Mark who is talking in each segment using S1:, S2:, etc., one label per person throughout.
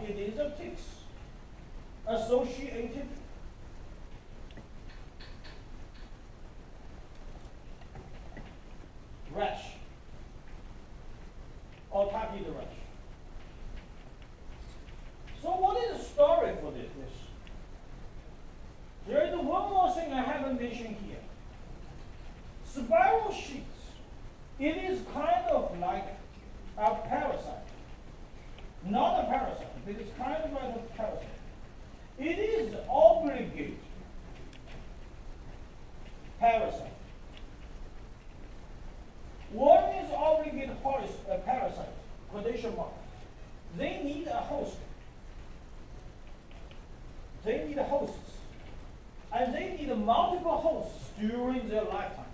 S1: it is a ticks associated rash or tightly the rash. So what is the story for this? There is one more thing I haven't mentioned here. Spiral sheets. It is kind of like a parasite. Not a parasite, but it's kind of like a parasite. It is obligate parasite. What is obligate parasite? Quotation mark. They need a host. They need hosts. And they need multiple hosts during their lifetime.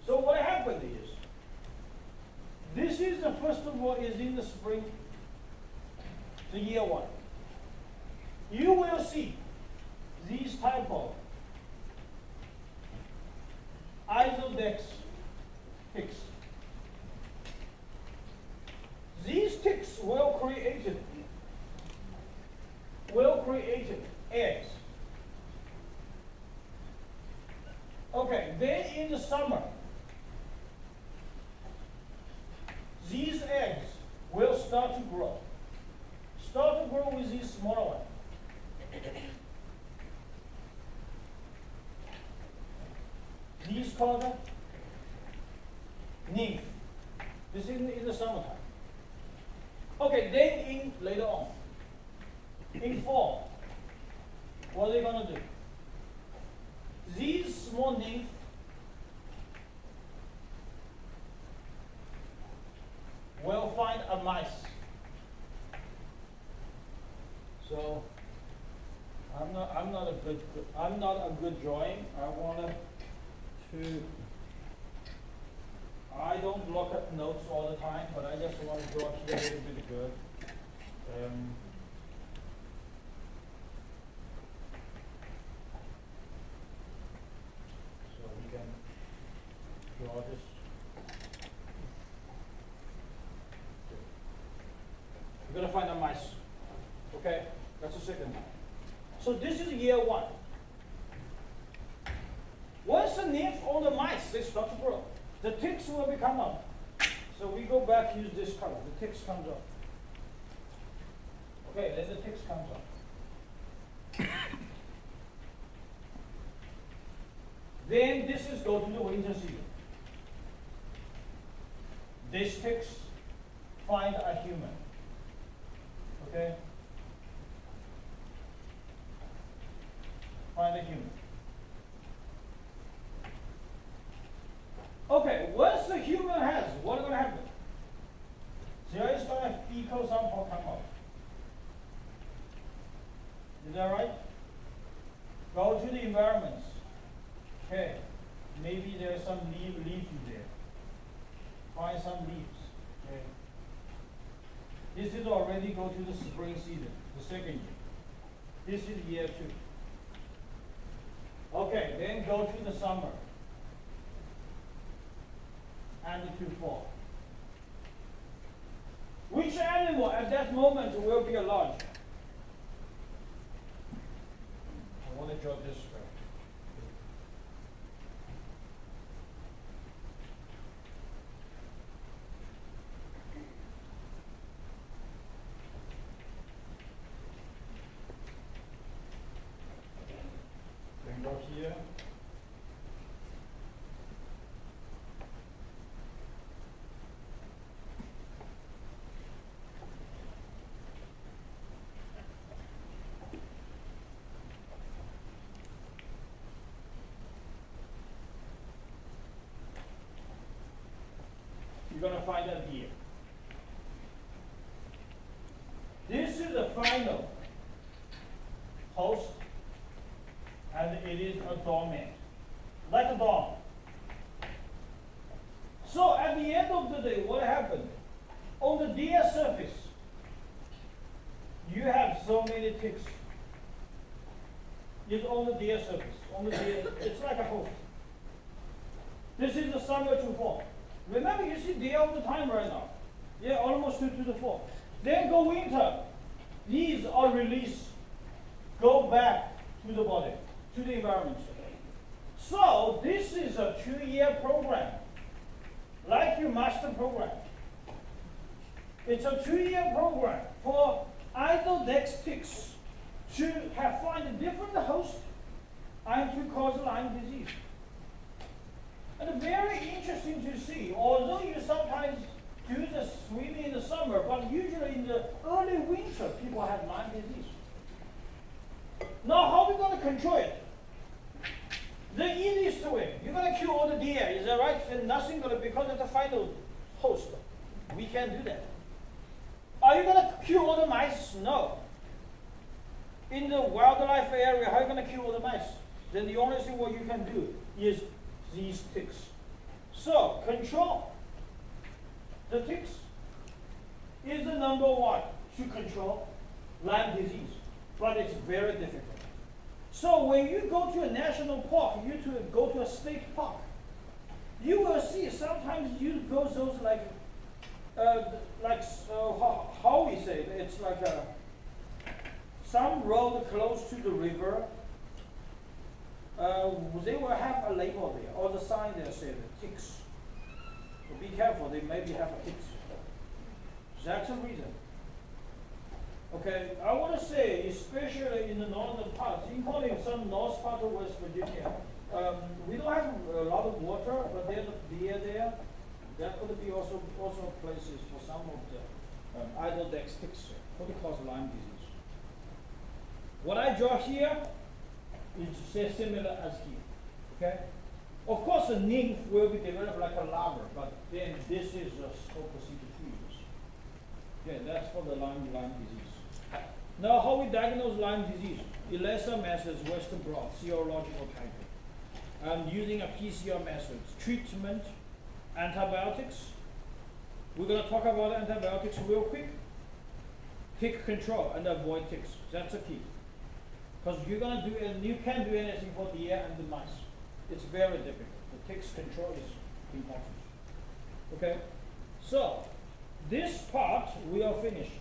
S1: So what happened is, this is the first of all is in the spring, the year 1. You will see these type of isodex ticks. These ticks will create eggs. Okay, then in the summer, these eggs will start to grow. Start to grow with these smaller ones. These called nymph. This is in the summertime. Okay, then in later on, in fall, what are they going to do? These small nymph will find a mice. So I'm not a good drawing. I don't look at notes all the time, but I just want to draw here a little bit good. So we can draw this. We're going to find a mice. Okay, that's the second time. So this is year 1. Once the nymph or the mice, they start to grow, the ticks will become up. So we go back, use this color. The ticks comes up. Okay, then the ticks comes up. Then this is go to the winter season. These ticks find a human. Okay? Find a human. Okay, once the human has, what's going to happen? There is going to fecal sample come out. Is that right? Go to the environments. Okay, maybe there's some leafy there. Find some leaves. Okay. This is already go to the spring season, the second year. This is year 2. Okay, then go to the summer and to fall. Which animal at that moment will be alive? I want to draw this way. Then go here. You're going to find out here. This is the final host, and it is a dormant, like a dog. So at the end of the day, what happened? On the deer surface, you have so many ticks. It's on the deer surface. On the deer, it's like a host. This is the summer to fall. Remember, you see deer all the time right now. Yeah, almost to the fall. Then go winter. these are released, go back to the body, to the environment. So this is a 2-year program, like your master program. It's a 2-year program for Antibiotics ticks to have find a different host and to cause Lyme disease. And very interesting to see, although you sometimes do the swimming in the summer, but usually in the early winter, people have Lyme disease. Now, how are we going to control it? The easiest way, you're going to kill all the deer, is that right? And nothing going to, because it's the final host. We can't do that. Are you going to kill all the mice? No. In the wildlife area, how are you going to kill all the mice? Then the only thing what you can do is these ticks. So, control the ticks is the number one to control Lyme disease, but it's very difficult. So when you go to a national park, you go to a state park, you will see sometimes you go those how we say it, it's like some road close to the river. They will have a label there, or the sign there says ticks. So be careful, they maybe have a ticks. That's the reason. Okay, I want to say, especially in the northern parts, including some north part of West Virginia, we don't have a lot of water, but there's a deer there. That could be also places for some of the Antibiotics ticks, what they cause Lyme disease. What I draw here is similar as here. Okay? Of course, the nymph will be developed like a larva, but then this is a focusing to 2 years. Yeah, that's for the Lyme disease. Now, how we diagnose Lyme disease? ELISA methods, Western blot, serological typing. And using a PCR method, treatment, antibiotics. We're going to talk about antibiotics real quick. Tick control and avoid ticks. That's the key. Because you're going to do, and you can't do anything for the deer and the mice. It's very difficult. The ticks control is important. Okay? So, this part we are finished.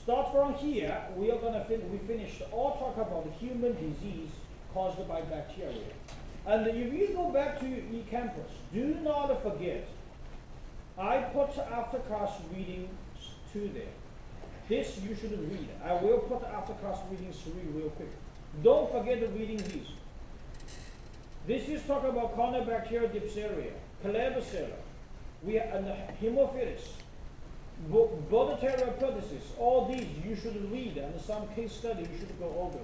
S1: Start from here, we are going to we finished all talk about the human disease caused by bacteria. And if you go back to eCampus, do not forget, I put after class readings 2 there. This you should read. I will put after class readings 3 real quick. Don't forget reading these. This is talk about Corynebacteria diphtheria, Klebsiella, and Haemophilus, Bordetella pertussis. All these you should read, and some case study you should go over.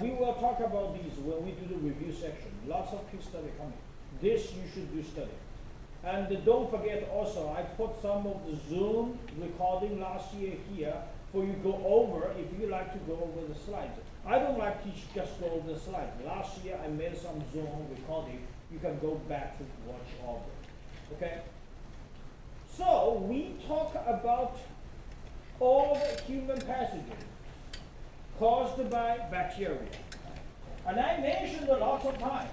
S1: We will talk about these when we do the review section. Lots of case study coming. This you should do study. And don't forget also, I put some of the Zoom recording last year here for you to go over if you like to go over the slides. I don't like to just go over the slides. Last year I made some Zoom recording. You can go back to watch all of it. Okay? So we talk about all the human pathogens caused by bacteria. And I mentioned a lot of time.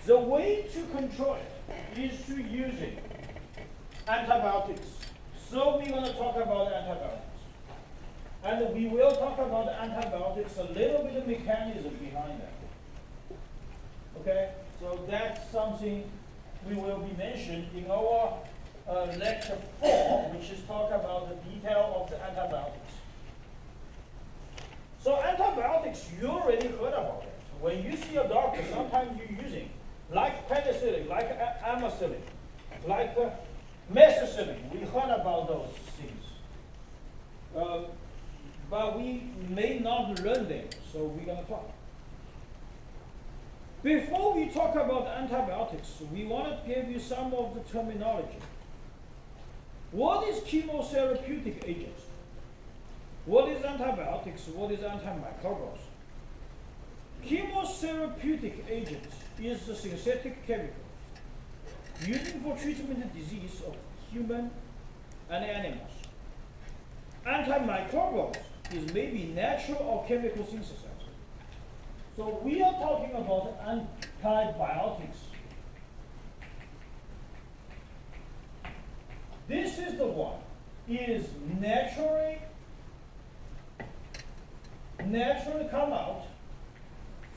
S1: The way to control it is to using antibiotics. So we're going to talk about antibiotics. And we will talk about antibiotics, a little bit of mechanism behind that. Okay? So that's something we will be mentioned in our lecture 4, which is talk about the detail of the antibiotics. So antibiotics, you already heard about it. When you see a doctor, sometimes you're using, like penicillin, like amoxicillin, like methicillin. We heard about those things. But we may not learn them, so we're going to talk. Before we talk about antibiotics, we want to give you some of the terminology. What is chemotherapeutic agents? What is antibiotics? What is antimicrobials? Chemotherapeutic agents is the synthetic chemical used for treatment of disease of human and animals. Antimicrobials is maybe natural or chemical synthesized. So we are talking about antibiotics. This is the one. is naturally come out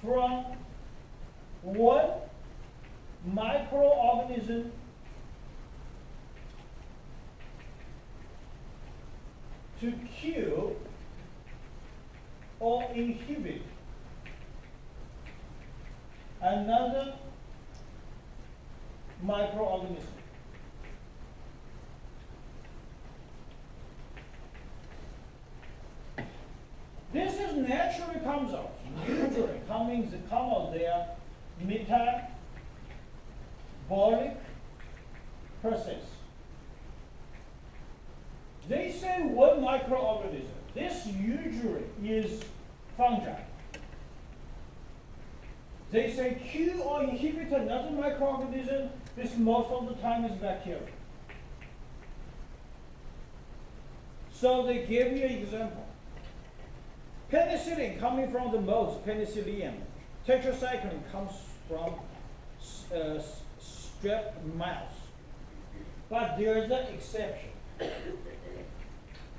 S1: from one microorganism to kill or inhibit another microorganism. This is naturally comes out, usually come out there metabolic process. They say one microorganism. This usually is fungi. They say kill or inhibit another microorganism. This most of the time is bacteria. So they give you an example. Penicillin coming from the mold, penicillium. Tetracycline comes from strep mouse. But there is an exception.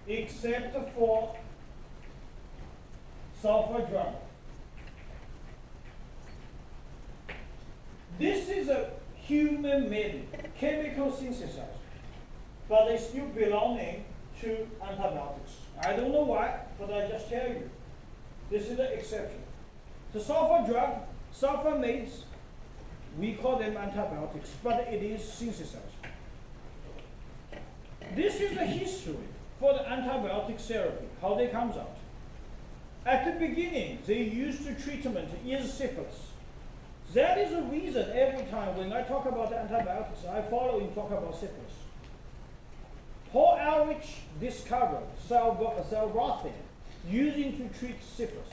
S1: Except for sulfur drug. This is a human-made chemical synthesizer, but they still belonging to antibiotics. I don't know why, but I just tell you. This is the exception. The sulfur drug, sulfamates, we call them antibiotics, but it is synthesized. This is the history for the antibiotic therapy, how they comes out. At the beginning, they used the treatment is syphilis. That is the reason every time when I talk about the antibiotics, I follow and talk about syphilis. Paul Ehrlich discovered salvarothin using to treat syphilis.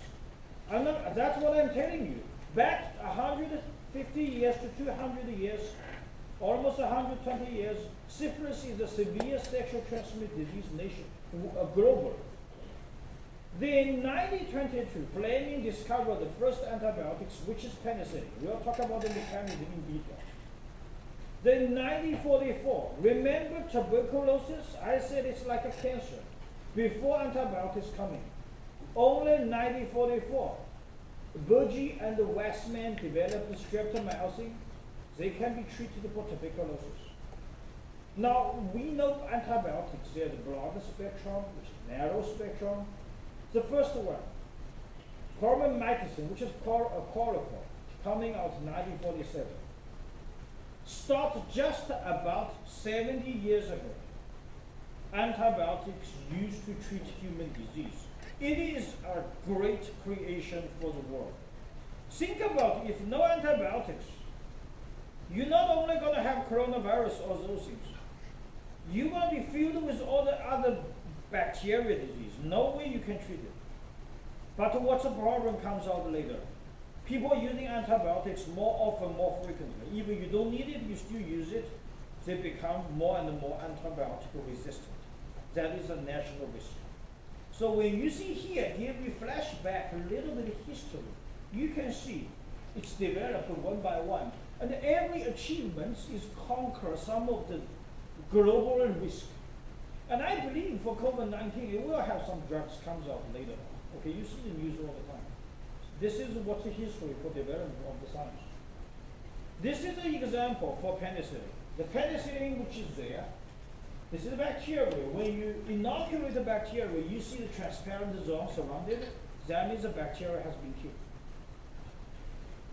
S1: That's what I'm telling you. Back 150 years to 200 years, almost 120 years, syphilis is a severe sexual transmitted disease globally. Then in 1922, Fleming discovered the first antibiotics, which is penicillin. We'll talk about the mechanism in detail. Then in 1944, remember tuberculosis? I said it's like a cancer before antibiotics coming. Only in 1944, Burgee and Westman developed streptomycin. They can be treated for tuberculosis. Now, we know antibiotics, they're the broad spectrum, which is narrow spectrum. The first one, carbamazepine, which is chloroform, coming out in 1947. Started just about 70 years ago. Antibiotics used to treat human disease. It is a great creation for the world. Think about it, if no antibiotics, you're not only going to have coronavirus or those things, you're going to be filled with all the other bacteria disease. No way you can treat it. But what's the problem comes out later? People are using antibiotics more often, more frequently. Even you don't need it, you still use it. They become more and more antibiotic resistant. That is a national risk. So when you see here, give you flashback a little bit of history, you can see it's developed one by one. And every achievement is conquer some of the global risk. And I believe for COVID-19, it will have some drugs comes out later. Okay, you see the news all the time. This is what's the history for development of the science. This is an example for penicillin. The penicillin which is there, this is a bacteria. When you inoculate the bacteria, you see the transparent zone surrounded it. That means the bacteria has been killed.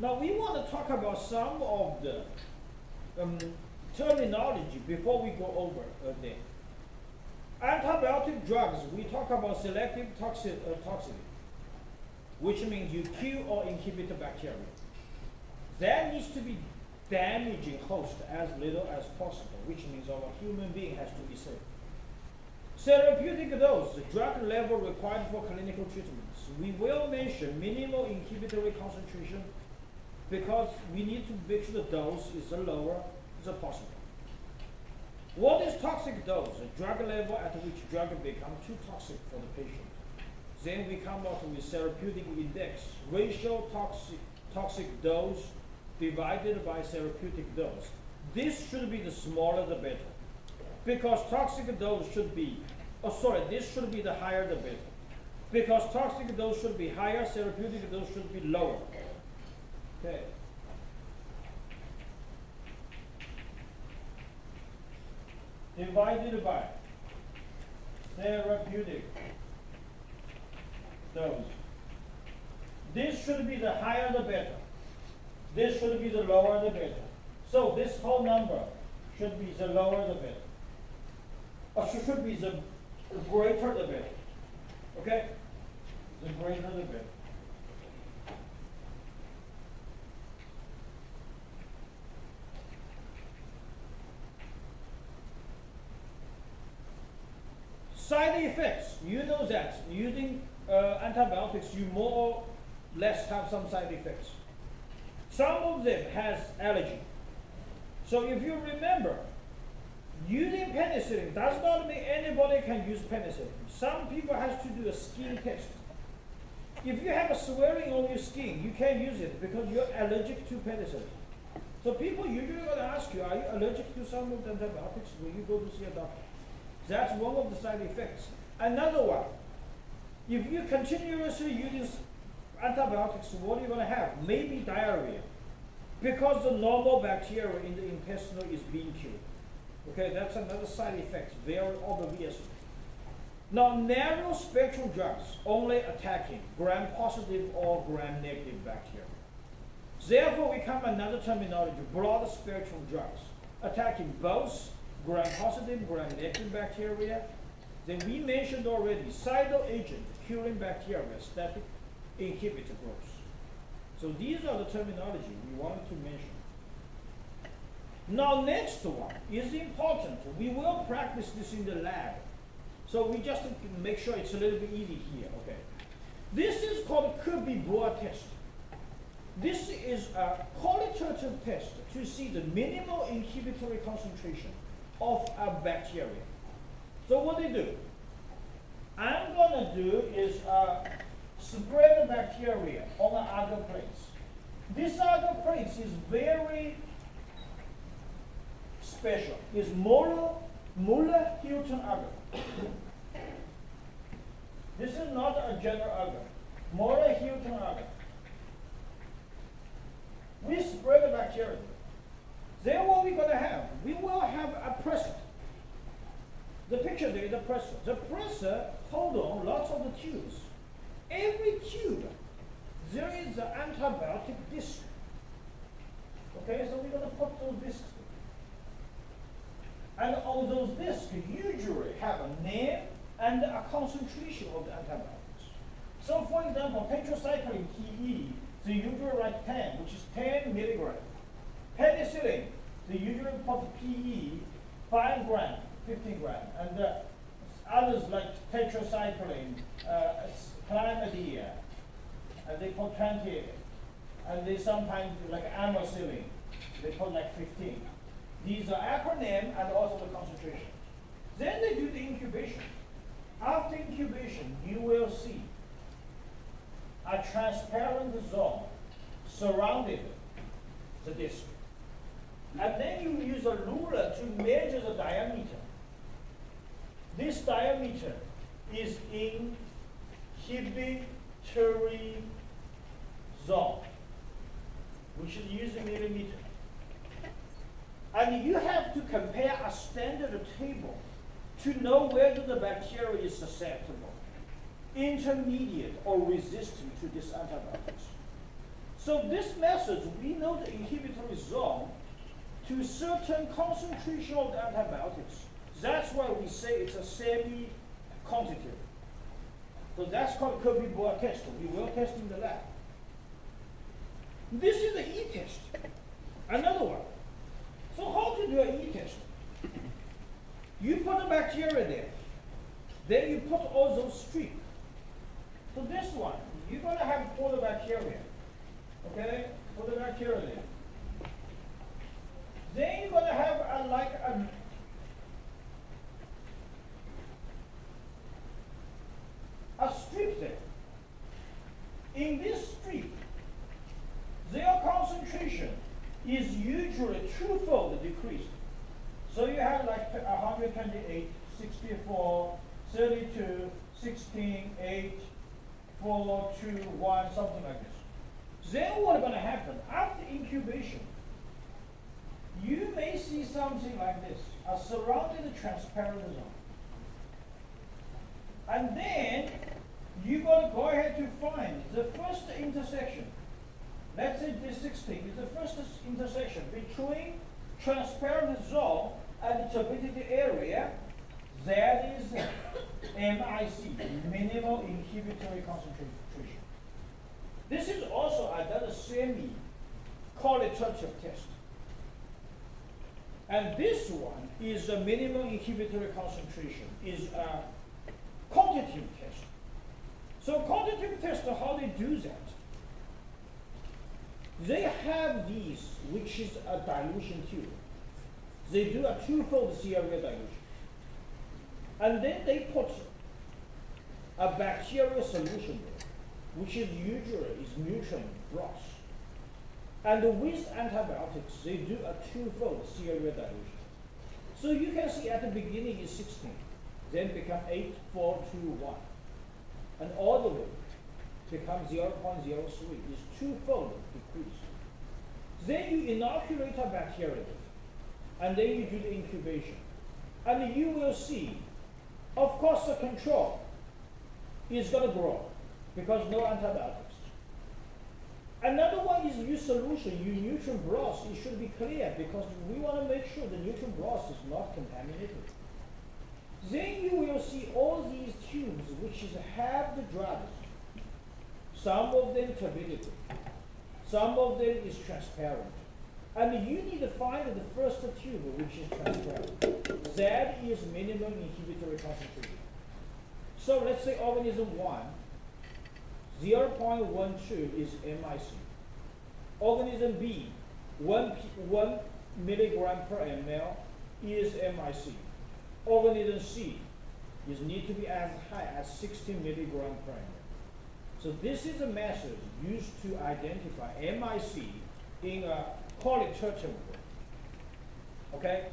S1: Now we want to talk about some of the terminology before we go over there. Antibiotic drugs, we talk about selective toxicity, which means you kill or inhibit the bacteria. That needs to be damaging host as little as possible, which means our human being has to be safe. Therapeutic dose, the drug level required for clinical treatments. We will mention minimal inhibitory concentration because we need to make sure the dose is the lower as possible. What is toxic dose? A drug level at which drug becomes too toxic for the patient. Then we come out with therapeutic index, ratio toxic dose divided by therapeutic dose. This should be the smaller the better. because toxic dose should be, this should be the higher the better. Because toxic dose should be higher, therapeutic dose should be lower. Okay. Divided by therapeutic dose. This should be the higher the better. This should be the lower the better. So this whole number should be the lower the better. Or should be the greater the better. Okay? The greater the better. Side effects, you know that using antibiotics, you more or less have some side effects. Some of them has allergy. So if you remember, using penicillin does not mean anybody can use penicillin. Some people have to do a skin test. If you have a swelling on your skin, you can't use it because you're allergic to penicillin. So people usually going to ask you, are you allergic to some of the antibiotics when you go to see a doctor? That's one of the side effects. Another one, if you continuously use antibiotics, what are you going to have? Maybe diarrhea. Because the normal bacteria in the intestine is being killed. Okay, that's another side effect, very obvious. Now, narrow spectrum drugs only attacking gram-positive or gram-negative bacteria. Therefore, we come another terminology, broad spectrum drugs, attacking both gram-positive, gram-negative bacteria. Then we mentioned already, cidal agent, curing bacteria, static inhibit growth. So these are the terminology we wanted to mention. Now next one is important. We will practice this in the lab. So we just make sure it's a little bit easy here, okay? This is called Kirby-Boer test. This is a qualitative test to see the minimal inhibitory concentration of a bacteria. So what they do? I'm gonna do is spread the bacteria on the agar plates. This agar plates is very special. It's Muller-Hilton agar. This is not a general agar. Muller-Hilton agar. We spread the bacteria. Then what we're going to have? We will have a presser. The picture there is a presser. The presser hold on lots of the tubes. Every tube, there is an antibiotic disc. Okay, so we're going to put those discs. And on those discs usually have a name and a concentration of the antibiotics. So for example, tetracycline TE, they usually write 10, which is 10 milligram. Penicillin, they usually put PE 5 gram, 15 gram. And others like tetracycline, chlamydia, and they put 20. And they sometimes, like amoxicillin, they put like 15. These are acronym and also the concentration. Then they do the incubation. After incubation, you will see a transparent zone surrounding the disc. And then you use a ruler to measure the diameter. This diameter is inhibitory zone, which is used in millimeter. And you have to compare a standard table to know whether the bacteria is susceptible, intermediate, or resistant to this antibiotics. So this method, we know the inhibitory zone to certain concentration of the antibiotics. That's why we say it's a semi-quantitative. So that's called Kirby-Boer test. We will test in the lab. This is the E-test, another one. So how to do an E-test? You put the bacteria there. Then you put all those strips. So this one, you're going to have all the bacteria. Okay? Put the bacteria there. Then you're going to have a strip there. In this strip, their concentration is usually twofold decreased. So you have like 120 32, 16, 8, 4, 2, 1, something like this. Then what's going to happen? After incubation, you may see something like this, a surrounding transparent zone. And then you're going to go ahead to find the first intersection. Let's say this 16 is the first intersection between transparent zone and turbidity area. That is MIC, minimal inhibitory concentration. This is also another semi-qualitative test. And this one is a minimal inhibitory concentration, is a quantitative test. So quantitative test, how they do that? They have these, which is a dilution tube. They do a twofold serial dilution. And then they put a bacterial solution there, which is usually nutrient broth. And with antibiotics, they do a twofold serial dilution. So you can see at the beginning is 16, then become 8, 4, 2, 1. And all the way become 0.03, is twofold decrease. Then you inoculate a bacteria, and then you do the incubation. And you will see, of course, the control is going to grow because no antibiotics. Another one is your solution, your nutrient broth. It should be clear because we want to make sure the nutrient broth is not contaminated. Then you will see all these tubes which have the drugs. Some of them turbidity, some of them is transparent. And you need to find the first tube which is transparent. That is minimum inhibitory concentration. So let's say organism 1, 0.12 is MIC. Organism B, 1 milligram per ml is MIC. Organism C is need to be as high as 60 milligram per ml. So this is a method used to identify MIC in a qualitative way. Okay?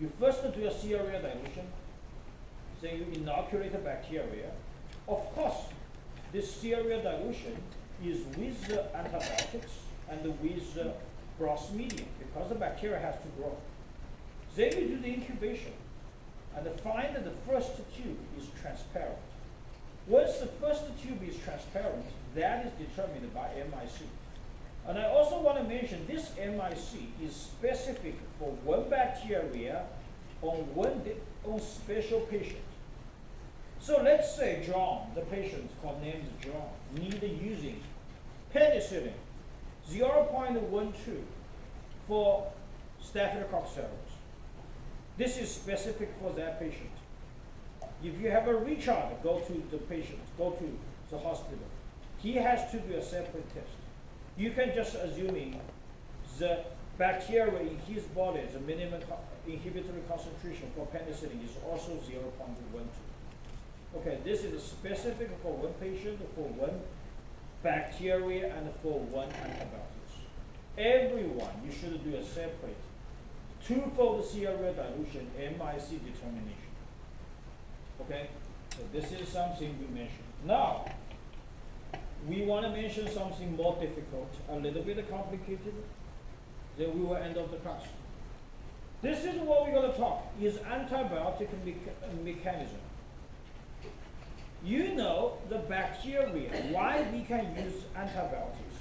S1: You first do a serial dilution, then you inoculate the bacteria. Of course, this serial dilution is with the antibiotics and with the broth medium because the bacteria has to grow. Then you do the incubation and find that the first tube is transparent. Once the first tube is transparent, that is determined by MIC. And I also want to mention this MIC is specific for one bacteria on special patient. So let's say John, the patient called named John, needed using penicillin 0.12 for Staphylococcus aureus. This is specific for that patient. If you have a Richard, go to the patient, go to the hospital. He has to do a separate test. You can just assuming the bacteria in his body, the minimum inhibitory concentration for penicillin is also 0.12. Okay, this is specific for one patient, for one bacteria, and for one antibiotics. Everyone, you should do a separate twofold serial dilution MIC determination. Okay, so this is something we mentioned. Now, we want to mention something more difficult, a little bit complicated, then we will end of the class. This is what we're going to talk, is antibiotic mechanism. You know the bacteria, why we can use antibiotics.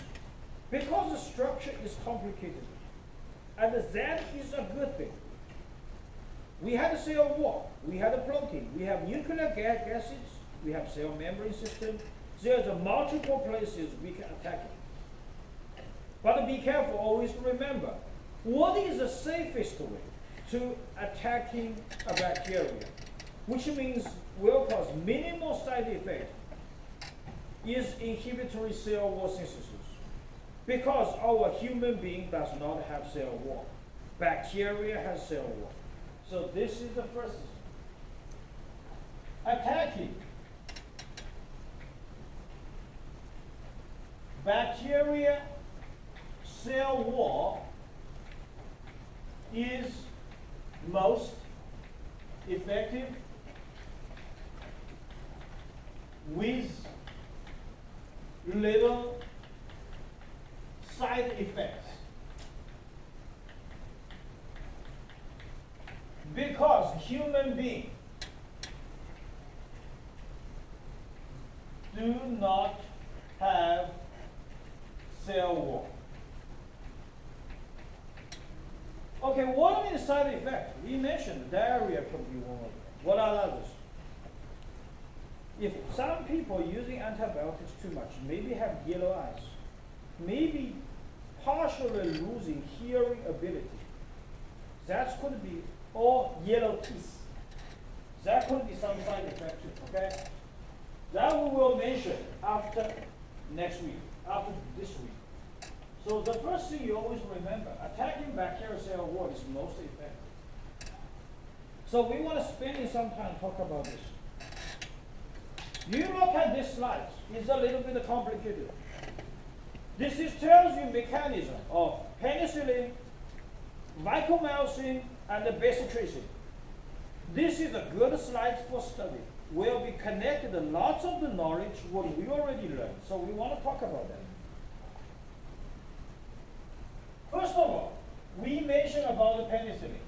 S1: Because the structure is complicated. And that is a good thing. We had a cell wall, we had a protein, we have nucleic acids, we have cell membrane system. There's multiple places we can attack it. But be careful, always remember, what is the safest way to attacking a bacteria? Which means will cause minimal side effect is inhibitory cell wall synthesis. Because our human being does not have cell wall. Bacteria has cell wall. So this is the first thing. Attacking bacteria cell wall is most effective with little side effects. Because human beings do not have cell wall. Okay, what are the side effects? We mentioned diarrhea could be one of them. What are others? If some people using antibiotics too much, maybe have yellow eyes, maybe partially losing hearing ability. That could be, or yellow teeth. That could be some side effect too, okay? That we will mention after next week, after this week. So the first thing you always remember, attacking bacterial cell wall is most effective. So we want to spend some time to talk about this. You look at this slide, it's a little bit complicated. This tells you mechanism of penicillin, vancomycin, and the bacitracin. This is a good slide for study, where we connected lots of the knowledge what we already learned. So we want to talk about that. First of all, we mentioned about the penicillin.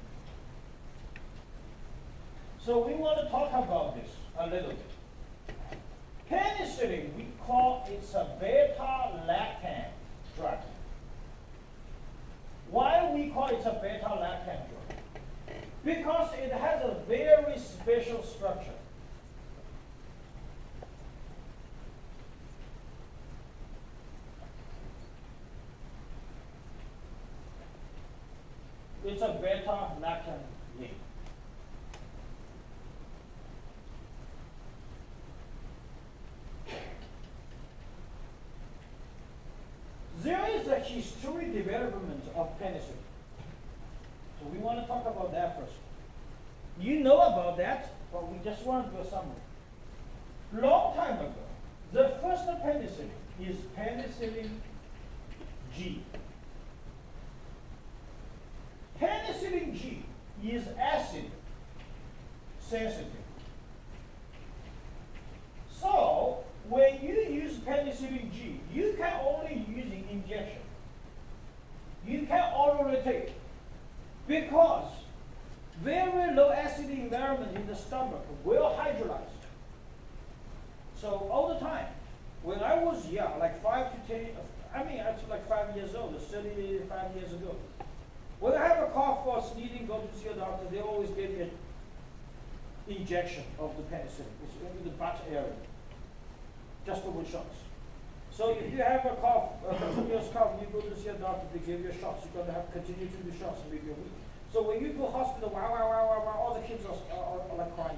S1: So we want to talk about this a little bit. Penicillin, we call it a beta-lactam drug. Why we call it a beta-lactam drug? Because it has a very special structure. It's a beta-lactam link. There is a history development of penicillin. So we want to talk about that first. You know about that, but we just want to do a summary. Long time ago, the first penicillin is penicillin G. Penicillin G is acid sensitive. So when you use penicillin G, you can only use in injection. You can orally take, because very low acid environment in the stomach will hydrolyze. So all the time, when I was young, like 5 to 10, I mean, I was like 5 years old, 35 years ago. When I have a cough or sneezing, go to see a doctor, they always give me an injection of the penicillin. It's in the butt area, just with shots. So if you have a cough, a continuous cough, you go to see a doctor, they give you shots. You're going to have to continue to do shots maybe a week. So when you go to hospital, wow, all the kids are like crying.